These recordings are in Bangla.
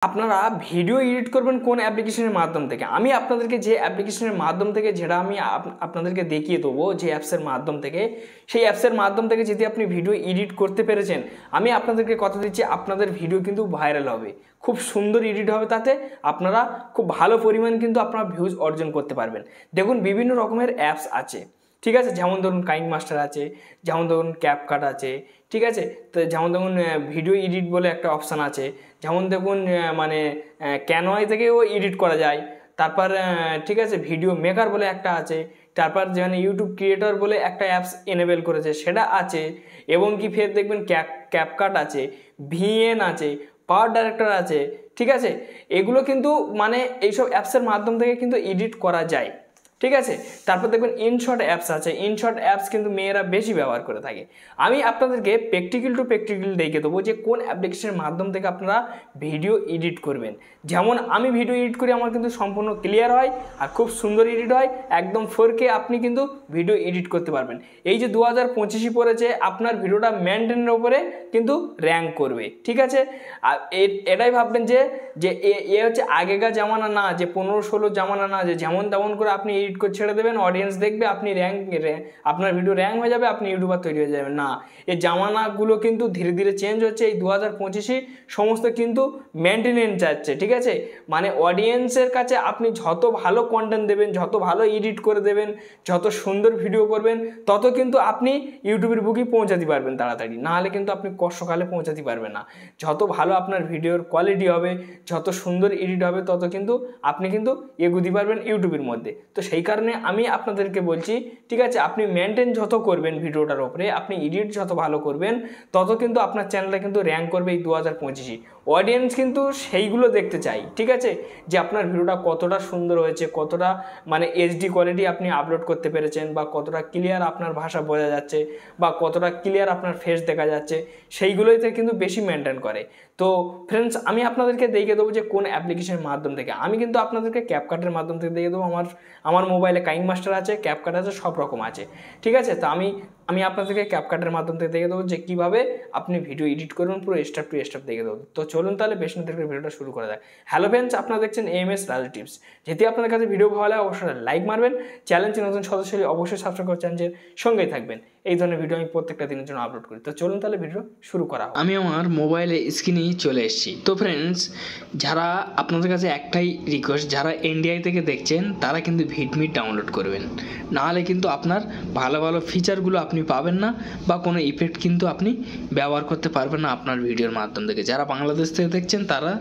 আপনারা ভিডিও এডিট করবেন কোন অ্যাপ্লিকেশনের মাধ্যম থেকে। আমি আপনাদেরকে যে অ্যাপ্লিকেশনের মাধ্যম থেকে যেটা আমি আপনাদেরকে দেখিয়ে দেবো, যে অ্যাপসের মাধ্যম থেকে, সেই অ্যাপসের মাধ্যম থেকে যদি আপনি ভিডিও এডিট করতে পেরেছেন, আমি আপনাদেরকে কথা দিচ্ছি আপনাদের ভিডিও কিন্তু ভাইরাল হবে, খুব সুন্দর এডিট হবে, তাতে আপনারা খুব ভালো পরিমাণ কিন্তু আপনারা ভিউজ অর্জন করতে পারবেন। দেখুন বিভিন্ন রকমের অ্যাপস আছে, ঠিক আছে, যেমন ধরুন কাইনমাস্টার আছে, যেমন ধরুন ক্যাপকাট আছে, ঠিক আছে, তো যেমন দেখুন ভিডিও এডিট বলে একটা অপশান আছে, যেমন দেখুন মানে ক্যানভাই থেকেও এডিট করা যায়। তারপর ঠিক আছে ভিডিও মেকার বলে একটা আছে, তারপর যেখানে ইউটিউব ক্রিয়েটর বলে একটা অ্যাপস এনেবেল করেছে সেটা আছে, এবং কি ফের দেখবেন ক্যাপকাট আছে, ভিএন আছে, পাওয়ার ডাইরেক্টর আছে, ঠিক আছে। এগুলো কিন্তু মানে এইসব অ্যাপসের মাধ্যম থেকে কিন্তু এডিট করা যায়, ঠিক আছে। তারপর দেখবেন ইনশর্ট অ্যাপস আছে, ইনশর্ট অ্যাপস কিন্তু মেয়েরা বেশি ব্যবহার করে থাকে। আমি আপনাদেরকে প্র্যাকটিক্যাল টু প্র্যাকটিক্যাল দেখিয়ে দেবো যে কোন অ্যাপ্লিকেশনের মাধ্যম থেকে আপনারা ভিডিও এডিট করবেন। যেমন আমি ভিডিও এডিট করি, আমার কিন্তু সম্পূর্ণ ক্লিয়ার হয় আর খুব সুন্দর এডিট হয়, একদম 4K আপনি কিন্তু ভিডিও এডিট করতে পারবেন। এই যে 2025 পড়েছে, আপনার ভিডিওটা মেনটেনের ওপরে কিন্তু র্যাঙ্ক করবে, ঠিক আছে। আর এটাই ভাববেন যে এ হচ্ছে আগেকার জামানা না, যে 15-16 জামানা না, যে যেমন তেমন করে আপনি এডিট করে ছেড়ে দেবেন, অডিয়েন্স দেখবে, আপনি আপনার ভিডিও র্যাঙ্ক হয়ে যাবে, আপনি ইউটিউবার তৈরি হয়ে যাবেন না। এই জামানাগুলো কিন্তু ধীরে ধীরে চেঞ্জ হচ্ছে। এই 2025 সমস্ত কিন্তু মেনটেনেন্স যাচ্ছে, ঠিক আছে। মানে অডিয়েন্সের কাছে আপনি যত ভালো কন্টেন্ট দেবেন, যত ভালো এডিট করে দেবেন, যত সুন্দর ভিডিও করবেন, তত কিন্তু আপনি ইউটিউবের বুকে পৌঁছাতে পারবেন তাড়াতাড়ি, নাহলে কিন্তু আপনি কষ্টকালে পৌঁছাতে পারবেন না। যত ভালো আপনার ভিডিওর কোয়ালিটি হবে, যত সুন্দর এডিট হবে, তত কিন্তু আপনি কিন্তু এগোতে পারবেন ইউটিউবের মধ্যে। তো সেই কারণে আমি আপনাদেরকে বলছি, ঠিক আছে, আপনি মেনটেন যত করবেন ভিডিওটার ওপরে, আপনি এডিট যত ভালো করবেন, তত কিন্তু আপনার চ্যানেলটা কিন্তু র্যাঙ্ক করবে এই 2025। অডিয়েন্স কিন্তু সেইগুলো দেখতে চাই, ঠিক আছে, যে আপনার ভিডিওটা কতটা সুন্দর হয়েছে, কতটা মানে এইচডি কোয়ালিটি আপনি আপলোড করতে পেরেছেন, বা কতটা ক্লিয়ার আপনার ভাষা বোঝা যাচ্ছে, বা কতটা ক্লিয়ার আপনার ফেস দেখা যাচ্ছে, সেইগুলোইতে কিন্তু বেশি মেনটেন করে। তো ফ্রেন্ডস, আমি আপনাদেরকে দেখিয়ে দেবো যে কোন অ্যাপ্লিকেশনের মাধ্যম থেকে। আমি কিন্তু আপনাদেরকে ক্যাপকাটের মাধ্যম থেকে দেখিয়ে দেবো। আমার মোবাইলে কাইনমাস্টার আছে, ক্যাপকাট আছে, সব রকম আছে, ঠিক আছে। তো আমি আপনাদেরকে ক্যাপকাটের মাধ্যম থেকে দেখিয়ে দেবো যে কীভাবে আপনি ভিডিও এডিট করবেন, পুরো স্টেপ টু স্টেপ দেখিয়ে দেবো। তো চলুন তাহলে বেশি না দেখে ভিডিওটা শুরু করা যায়। হ্যালো ফ্রেন্ডস, আপনারা দেখছেন AMS রাজু টিপস। যদি আপনাদের কাছে ভিডিও ভালো লাগে অবশ্যই লাইক মারবেন, চ্যানেলটি নতুন সদস্য হলে অবশ্যই সাবস্ক্রাইব করে চ্যানেলের সঙ্গেই থাকবেন। এই ধরনের ভিডিও আমি প্রত্যেকটা দিনের জন্য আপলোড করি। তো চলুন তাহলে ভিডিও শুরু করা হোক। আমি আমার মোবাইলে স্ক্রিনেই চলে এসেছি। তো ফ্রেন্ডস, যারা আপনাদের কাছে একটাই রিকোয়েস্ট, যারা NDI থেকে দেখছেন তারা কিন্তু ভিডমিট ডাউনলোড করবেন, নাহলে কিন্তু আপনার ভালো ভালো ফিচারগুলো আপনি পাবেন না, বা কোনো ইফেক্ট কিন্তু আপনি ব্যবহার করতে পারবেন না আপনার ভিডিওর মাধ্যম থেকে। যারা বাংলাদেশ থেকে দেখছেন তারা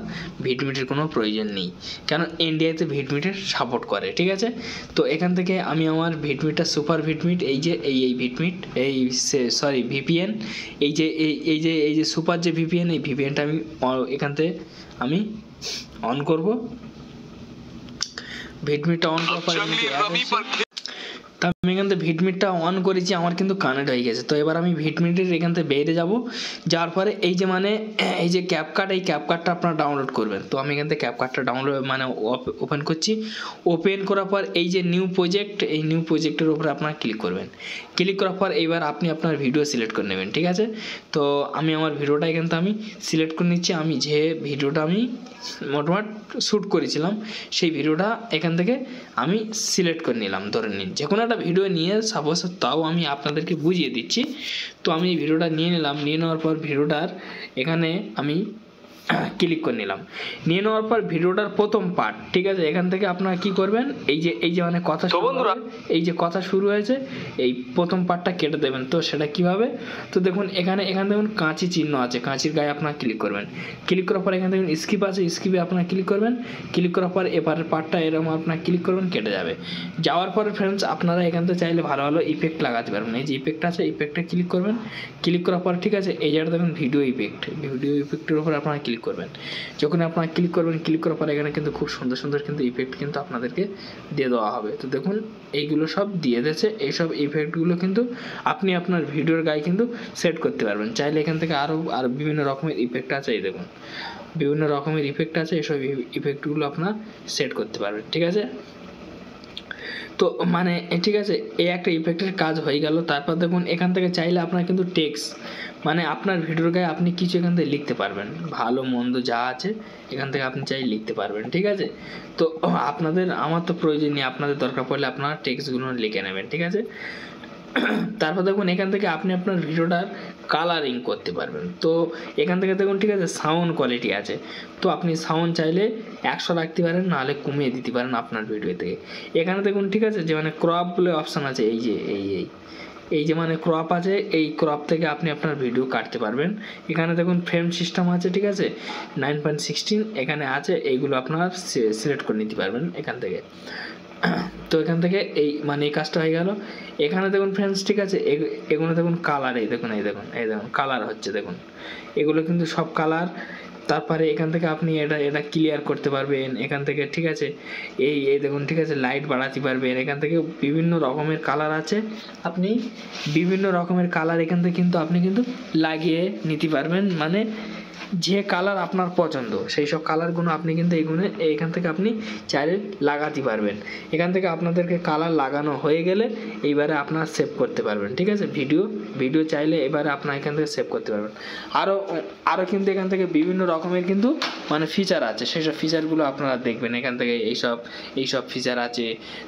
ভিডমিটের কোনো প্রয়োজন নেই, কারণ NDIতে ভিডমিটের সাপোর্ট করে, ঠিক আছে। তো এখান থেকে আমি আমার ভিডমিটটা সুপার ভিডমিট, এই যে এই ভিডমিট, এই সরি VPN, এই যে সুপার যে VPN, এই VPNটা আমি এখান থেকে আমি অন করব। ভিডমিটটা অন করার পর তা আমি এখান থেকে ভিডমিটটা অন করেছি, আমার কিন্তু কানেক্ট হয়ে গেছে। তো এবার আমি ভিডমিটের এখান থেকে বেরিয়ে যাব, যাওয়ার পরে এই যে মানে এই যে ক্যাপকাট, এই ক্যাপকাটটা আপনারা ডাউনলোড করবেন। তো আমি এখান থেকে ক্যাপকাটটা ডাউনলোড মানে ওপেন করছি। ওপেন করার পর এই যে নিউ প্রজেক্ট, এই নিউ প্রজেক্টের উপরে আপনারা ক্লিক করবেন। ক্লিক করার পর এইবার আপনি আপনার ভিডিও সিলেক্ট করে নেবেন, ঠিক আছে। তো আমি আমার ভিডিওটা এখান থেকে আমি সিলেক্ট করে নিচ্ছি। আমি যে ভিডিওটা আমি মোটামুটি শ্যুট করেছিলাম, সেই ভিডিওটা এখান থেকে আমি সিলেক্ট করে নিলাম। ধরে নিন যে কোনো একটা ভিডিও নিয়ে, সাপোজ, তাও আমি আপনাদেরকে বুঝিয়ে দিচ্ছি। তো আমি এই ভিডিওটা নিয়ে নিলাম, নিয়ে নেওয়ার পর ভিডিওটার এখানে আমি ক্লিক করে নিলাম। নিয়ে নেওয়ার পর ভিডিওটার প্রথম পার্ট, ঠিক আছে, এখান থেকে আপনারা কি করবেন, এই যে মানে কথা, এই যে কথা শুরু হয়েছে, এই প্রথম পার্টটা কেটে দেবেন। তো সেটা কিভাবে, তো দেখুন এখানে দেখুন কাঁচি চিহ্ন আছে, কাঁচির গায়ে আপনারা ক্লিক করবেন। ক্লিক করার পর এখানে দেখুন স্কিপ আছে, স্কিপে আপনারা ক্লিক করবেন। ক্লিক করার পর এবারের পার্টটা এরকম আপনারা ক্লিক করবেন, কেটে যাবে। যাওয়ার পরে ফ্রেন্ডস, আপনারা এখান থেকে চাইলে ভালো ভালো ইফেক্ট লাগাতে পারবেন। এই যে ইফেক্ট আছে, ইফেক্টে ক্লিক করবেন। ক্লিক করার পর, ঠিক আছে, এই জায়গাটা দেখুন ভিডিও ইফেক্টের উপর আপনারা ক্লিক করবেন। যখন আপনারা ক্লিক করবেন, ক্লিক করার পর এখানে কিন্তু খুব সুন্দর সুন্দর কিন্তু ইফেক্ট কিন্তু আপনাদেরকে দিয়ে দেওয়া হবে। তো দেখুন এইগুলো সব দিয়ে দিয়েছে, এইসব ইফেক্টগুলো কিন্তু আপনি আপনার ভিডিওর গায়ে কিন্তু সেট করতে পারবেন। চাইলে এখান থেকে আরও বিভিন্ন রকমের ইফেক্ট আছে, এই দেখুন বিভিন্ন রকমের ইফেক্ট আছে, এইসব ইফেক্টগুলো আপনার সেট করতে পারবেন, ঠিক আছে। তো মানে ঠিক আছে, এই একটা ইফেক্টের কাজ হয়ে গেল। তারপর দেখুন এখান থেকে চাইলে আপনারা কিন্তু টেক্সট মানে আপনার ভিডিওর গায়ে আপনি কিছু এখান থেকে লিখতে পারবেন, ভালো মন্দ যা আছে এখান থেকে আপনি চাই লিখতে পারবেন, ঠিক আছে। তো আমার তো প্রয়োজন নেই, আপনাদের দরকার পড়লে আপনার টেক্সটগুলো লিখে নেবেন, ঠিক আছে। তারপর দেখুন এখান থেকে আপনি আপনার ভিডিওটার কালারিং করতে পারবেন। তো এখান থেকে দেখুন, ঠিক আছে, সাউন্ড কোয়ালিটি আছে, তো আপনি সাউন্ড চাইলে 100 রাখতে পারেন, নাহলে কমিয়ে দিতে পারেন আপনার ভিডিও থেকে। এখানে দেখুন, ঠিক আছে, যে মানে ক্রপ বলে অপশান আছে, এই যে মানে ক্রপ আছে, এই ক্রপ থেকে আপনি আপনার ভিডিও কাটতে পারবেন। এখানে দেখুন ফ্রেম সিস্টেম আছে, ঠিক আছে, 9.16 এখানে আছে, এইগুলো আপনার সিলেক্ট করে নিতে পারবেন এখান থেকে। তো এখান থেকে এই মানে এই কাজটা হয়ে গেল। এখানে দেখুন ফ্রেন্ডস, ঠিক আছে, এগুলো দেখুন কালার, এই দেখুন কালার হচ্ছে, দেখুন এগুলো কিন্তু সব কালার। তারপরে এখান থেকে আপনি এটা ক্লিয়ার করতে পারবেন এখান থেকে, ঠিক আছে। এই দেখুন, ঠিক আছে, লাইট বাড়াতে পারবেন এখান থেকে, বিভিন্ন রকমের কালার আছে, আপনি বিভিন্ন রকমের কালার এখান থেকে কিন্তু আপনি কিন্তু লাগিয়ে নিতে পারবেন। মানে যে কালার আপনার পছন্দ সেই সব কালারগুলো আপনি কিন্তু এইখান থেকে আপনি চাইলে লাগাতে পারবেন। এখান থেকে আপনাদেরকে কালার লাগানো হয়ে গেলে এইবারে আপনার সেভ করতে পারবেন, ঠিক আছে। ভিডিও চাইলে এবারে আপনার এখান থেকে সেভ করতে পারবেন। আরও কিন্তু এখান থেকে বিভিন্ন রকমের কিন্তু মানে ফিচার আছে, সেই সব ফিচারগুলো আপনারা দেখবেন এখান থেকে, এইসব ফিচার আছে।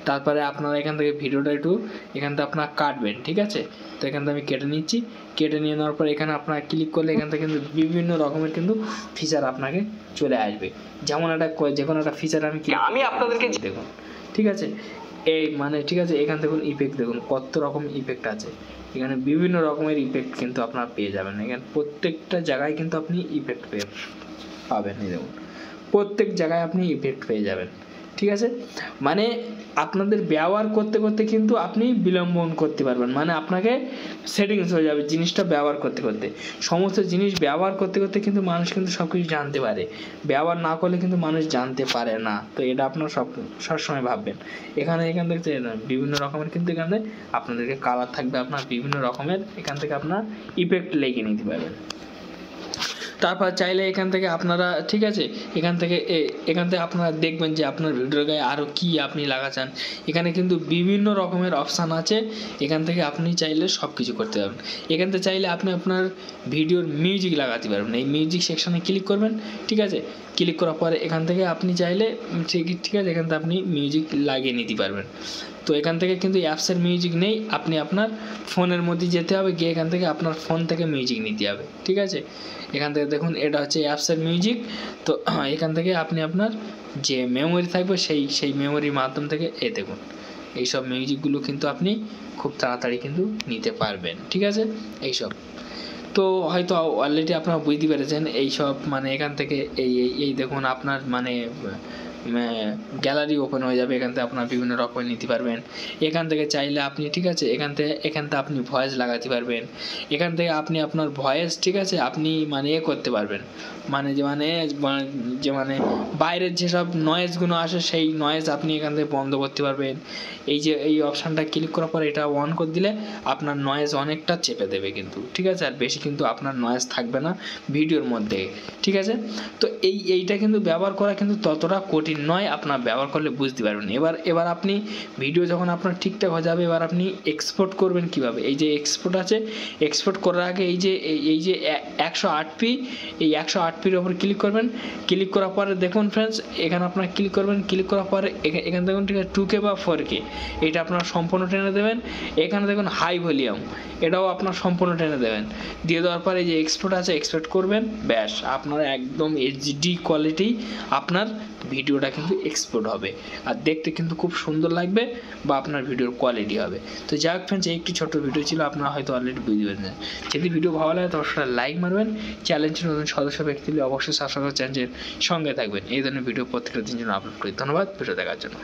তারপরে আপনারা এখান থেকে ভিডিওটা একটু এখান থেকে আপনারা কাটবেন, ঠিক আছে। তো এখান থেকে আমি কেটে নিচ্ছি, কেটে নিয়ে নেওয়ার পর এখানে আপনারা ক্লিক করলে এখান থেকে কিন্তু বিভিন্ন রকমের কিন্তু ফিচার আপনাকে চলে আসবে। যেমন যে কোনো একটা ফিচার আমি আপনাদেরকে দেখুন, ঠিক আছে, এই মানে, ঠিক আছে, এখান থেকে ইফেক্ট দেখুন কত রকম ইফেক্ট আছে, এখানে বিভিন্ন রকমের ইফেক্ট কিন্তু আপনারা পেয়ে যাবেন। এখানে প্রত্যেকটা জায়গায় কিন্তু আপনি ইফেক্ট পাবেন, এই দেখুন প্রত্যেক জায়গায় আপনি ইফেক্ট পেয়ে যাবেন, ঠিক আছে। মানে আপনাদের ব্যবহার করতে করতে কিন্তু আপনি বিলম্বন করতে পারবেন, মানে আপনাকে সেটিংস হয়ে যাবে জিনিসটা ব্যবহার করতে করতে। সমস্ত জিনিস ব্যবহার করতে করতে কিন্তু মানুষ কিন্তু সব কিছু জানতে পারে, ব্যবহার না করলে কিন্তু মানুষ জানতে পারে না। তো এটা আপনার সবসময় ভাববেন। এখান থেকে বিভিন্ন রকমের কিন্তু এখানে আপনাদেরকে কালার থাকবে, আপনার বিভিন্ন রকমের এখান থেকে আপনার ইফেক্ট লেগে নিতে পারবেন। তারপর চাইলে এখান থেকে আপনারা, ঠিক আছে, এখান থেকে আপনারা দেখবেন যে আপনার ভিডিওর গায়ে আরও কি আপনি লাগাচ্ছেন। এখানে কিন্তু বিভিন্ন রকমের অপশান আছে, এখান থেকে আপনি চাইলে সব কিছু করতে পারবেন। এখান থেকে চাইলে আপনি আপনার ভিডিওর মিউজিক লাগাতে পারবেন, এই মিউজিক সেকশানে ক্লিক করবেন, ঠিক আছে। ক্লিক করার পরে এখান থেকে আপনি চাইলে, ঠিক আছে, এখান থেকে আপনি মিউজিক লাগিয়ে নিতে পারবেন। তো এখান থেকে কিন্তু অ্যাপসের মিউজিক নেই, আপনি আপনার ফোনের মধ্যে যেতে হবে, গিয়ে এখান থেকে আপনার ফোন থেকে মিউজিক নিতে হবে, ঠিক আছে। এখান থেকে দেখুন এটা হচ্ছে অ্যাপসের মিউজিক। তো এখান থেকে আপনি আপনার যে মেমোরি থাকবে সেই মেমোরির মাধ্যম থেকে দেখুন এইসব মিউজিকগুলো কিন্তু আপনি খুব তাড়াতাড়ি কিন্তু নিতে পারবেন, ঠিক আছে। এইসব তো হয়তো অলরেডি আপনারা বুঝতে পেরেছেন এইসব, মানে এখান থেকে এই দেখুন আপনার মানে গ্যালারি ওপেন হয়ে যাবে, এখান থেকে আপনার বিভিন্ন রকমের নিতে পারবেন। এখান থেকে চাইলে আপনি, ঠিক আছে, এখান থেকে আপনি ভয়েস লাগাতে পারবেন। এখান থেকে আপনি আপনার ভয়েস, ঠিক আছে, আপনি মানে করতে পারবেন, মানে যে বাইরের যেসব নয়েজগুলো আসে সেই নয়েজ আপনি এখান থেকে বন্ধ করতে পারবেন। এই অপশানটা ক্লিক করার পর এটা অন করে দিলে আপনার নয়েজ অনেকটা চেপে দেবে কিন্তু, ঠিক আছে, আর বেশি কিন্তু আপনার নয়েজ থাকবে না ভিডিওর মধ্যে, ঠিক আছে। তো এইটা কিন্তু ব্যবহার করা কিন্তু ততটা কঠিন নয়, আপনার ব্যবহার করলে বুঝতে পারবেন। এবার আপনি ভিডিও যখন আপনার ঠিকঠাক হয়ে যাবে, এবার আপনি এক্সপোর্ট করবেন কিভাবে। এই যে এক্সপোর্ট আছে, এক্সপোর্ট করার আগে এই যে 108p, এই 108pর উপর ক্লিক করবেন। ক্লিক করার পরে দেখুন ফ্রেন্ডস, এখানে আপনার ক্লিক করবেন, ক্লিক করার পরে এখানে দেখুন, ঠিক আছে, 2K বা 4K এটা আপনার সম্পূর্ণ টেনে দেবেন। এখানে দেখুন হাই ভলিউম, এটাও আপনার সম্পূর্ণ টেনে দেবেন। দিয়ে দেওয়ার পরে যে এক্সপোর্ট আছে, এক্সপোর্ট করবেন, ব্যাস আপনার একদম এইচডি কোয়ালিটি আপনার ভিডিওটা কিন্তু এক্সপোর্ট হবে, আর দেখতে কিন্তু খুব সুন্দর লাগবে, বা আপনার ভিডিওর কোয়ালিটি হবে। তো যাই হোক ফ্রেন্ডস, একটি ছোট্ট ভিডিও ছিল, আপনারা হয়তো অলরেডি বুঝতে পেরেছেন। যদি ভিডিও ভালো লাগে তো অবশ্যই লাইক মারবেন, চ্যানেলটি নতুন সদস্য ব্যক্তি হলে অবশ্যই সাবস্ক্রাইব করে চ্যানেলের সঙ্গে থাকবেন। এই ধরনের ভিডিও প্রত্যেকটা দিন জন্য আপলোড করি। ধন্যবাদ ভিডিও দেখার জন্য।